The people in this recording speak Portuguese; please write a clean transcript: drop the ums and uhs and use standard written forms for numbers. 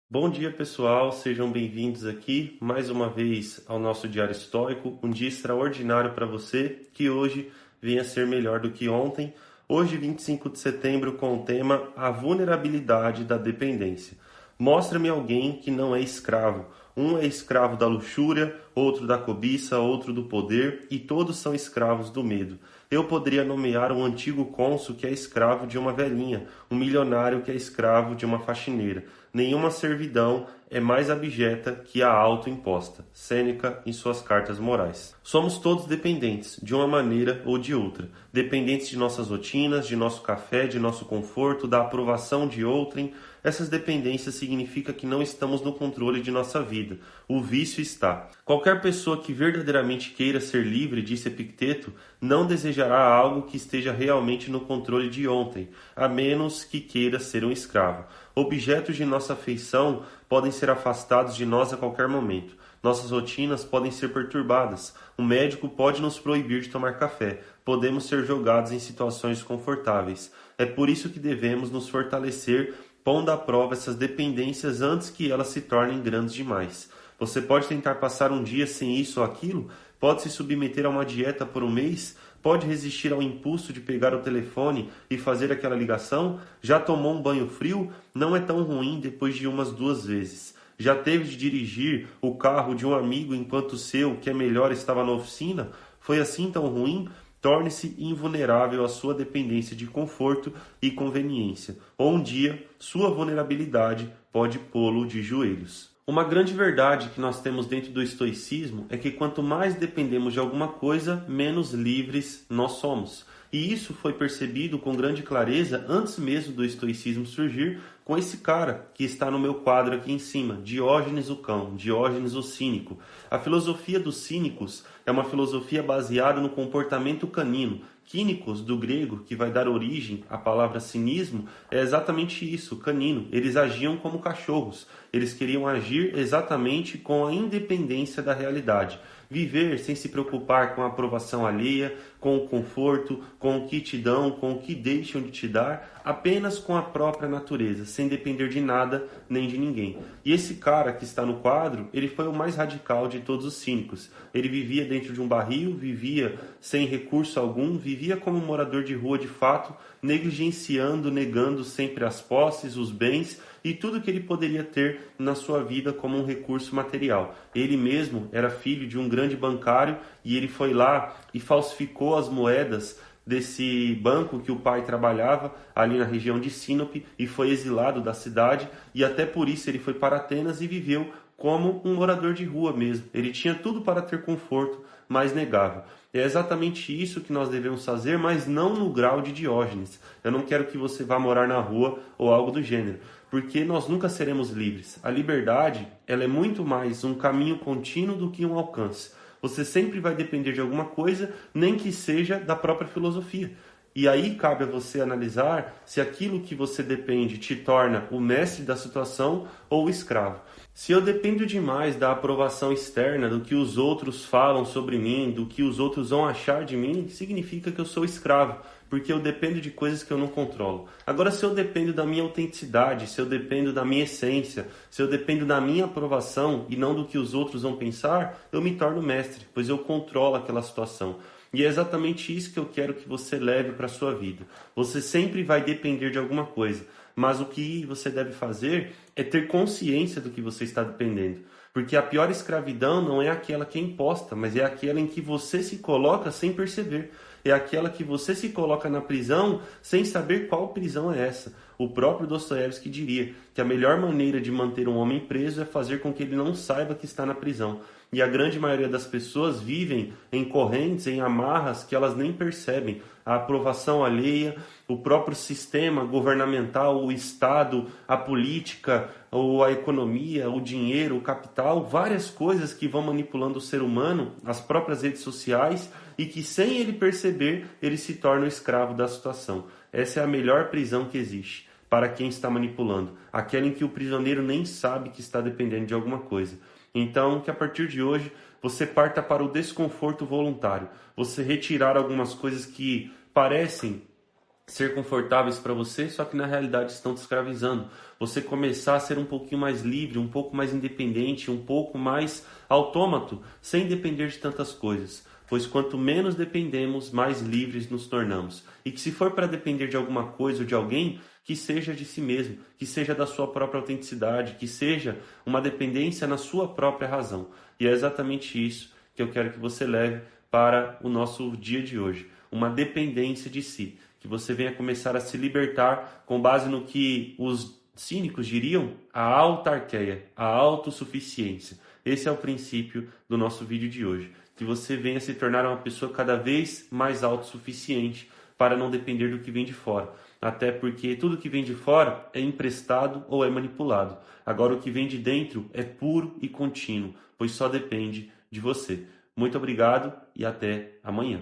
Bom dia, pessoal. Sejam bem-vindos aqui mais uma vez ao nosso Diário Estoico, um dia extraordinário para você, que hoje venha ser melhor do que ontem. Hoje, 25 de setembro, com o tema A Vulnerabilidade da Dependência. Mostra-me alguém que não é escravo. Um é escravo da luxúria, outro da cobiça, outro do poder, e todos são escravos do medo. Eu poderia nomear um antigo cônsul que é escravo de uma velhinha, um milionário que é escravo de uma faxineira. Nenhuma servidão é mais abjeta que a autoimposta. Sêneca em suas cartas morais. Somos todos dependentes, de uma maneira ou de outra. Dependentes de nossas rotinas, de nosso café, de nosso conforto, da aprovação de outrem. Essas dependências significam que não estamos no controle de nossa vida. O vício está. Qualquer pessoa que verdadeiramente queira ser livre, disse Epicteto, não desejará algo que esteja realmente no controle de ontem, a menos que queira ser um escravo. Objetos de nossa afeição podem ser afastados de nós a qualquer momento. Nossas rotinas podem ser perturbadas. Um médico pode nos proibir de tomar café. Podemos ser jogados em situações desconfortáveis. É por isso que devemos nos fortalecer, pondo à prova essas dependências antes que elas se tornem grandes demais. Você pode tentar passar um dia sem isso ou aquilo? Pode se submeter a uma dieta por um mês? Pode resistir ao impulso de pegar o telefone e fazer aquela ligação? Já tomou um banho frio? Não é tão ruim depois de umas 2 vezes. Já teve de dirigir o carro de um amigo enquanto o seu, que é melhor, estava na oficina? Foi assim tão ruim? Torne-se invulnerável à sua dependência de conforto e conveniência, ou um dia sua vulnerabilidade pode pô-lo de joelhos. Uma grande verdade que nós temos dentro do estoicismo é que quanto mais dependemos de alguma coisa, menos livres nós somos. E isso foi percebido com grande clareza antes mesmo do estoicismo surgir, com esse cara que está no meu quadro aqui em cima, Diógenes o cão, Diógenes o cínico. A filosofia dos cínicos é uma filosofia baseada no comportamento canino. Quínicos, do grego, que vai dar origem à palavra cinismo, é exatamente isso, canino. Eles agiam como cachorros. Eles queriam agir exatamente com a independência da realidade. Viver sem se preocupar com a aprovação alheia, com o conforto, com o que te dão, com o que deixam de te dar, apenas com a própria natureza, sem depender de nada nem de ninguém. E esse cara que está no quadro, ele foi o mais radical de todos os cínicos. Ele vivia dentro de um barril, vivia sem recurso algum, vivia como um morador de rua de fato, negligenciando, negando sempre as posses, os bens e tudo que ele poderia ter na sua vida como um recurso material. Ele mesmo era filho de um grande bancário e ele foi lá e falsificou as moedas desse banco que o pai trabalhava ali na região de Sinope e foi exilado da cidade e até por isso ele foi para Atenas e viveu como um morador de rua mesmo. Ele tinha tudo para ter conforto, mas negava. É exatamente isso que nós devemos fazer, mas não no grau de Diógenes. Eu não quero que você vá morar na rua ou algo do gênero, porque nós nunca seremos livres. A liberdade, ela é muito mais um caminho contínuo do que um alcance. Você sempre vai depender de alguma coisa, nem que seja da própria filosofia. E aí cabe a você analisar se aquilo que você depende te torna o mestre da situação ou o escravo. Se eu dependo demais da aprovação externa, do que os outros falam sobre mim, do que os outros vão achar de mim, significa que eu sou escravo, porque eu dependo de coisas que eu não controlo. Agora, se eu dependo da minha autenticidade, se eu dependo da minha essência, se eu dependo da minha aprovação e não do que os outros vão pensar, eu me torno mestre, pois eu controlo aquela situação. E é exatamente isso que eu quero que você leve para a sua vida. Você sempre vai depender de alguma coisa, mas o que você deve fazer é ter consciência do que você está dependendo. Porque a pior escravidão não é aquela que é imposta, mas é aquela em que você se coloca sem perceber. É aquela que você se coloca na prisão sem saber qual prisão é essa. O próprio Dostoiévski diria que a melhor maneira de manter um homem preso é fazer com que ele não saiba que está na prisão. E a grande maioria das pessoas vivem em correntes, em amarras que elas nem percebem. A aprovação alheia, o próprio sistema governamental, o Estado, a política, ou a economia, o dinheiro, o capital, várias coisas que vão manipulando o ser humano, as próprias redes sociais, e que sem ele perceber, ele se torna o escravo da situação. Essa é a melhor prisão que existe para quem está manipulando, aquela em que o prisioneiro nem sabe que está dependendo de alguma coisa. Então, que a partir de hoje você parta para o desconforto voluntário, você retirar algumas coisas que parecem ser confortáveis para você, só que na realidade estão te escravizando. Você começar a ser um pouquinho mais livre, um pouco mais independente, um pouco mais autômato, sem depender de tantas coisas. Pois quanto menos dependemos, mais livres nos tornamos. E que se for para depender de alguma coisa ou de alguém, que seja de si mesmo, que seja da sua própria autenticidade, que seja uma dependência na sua própria razão. E é exatamente isso que eu quero que você leve para o nosso dia de hoje. Uma dependência de si. Que você venha começar a se libertar com base no que os cínicos diriam, a autarqueia, a autossuficiência. Esse é o princípio do nosso vídeo de hoje. Que você venha se tornar uma pessoa cada vez mais autossuficiente para não depender do que vem de fora. Até porque tudo que vem de fora é emprestado ou é manipulado. Agora o que vem de dentro é puro e contínuo, pois só depende de você. Muito obrigado e até amanhã.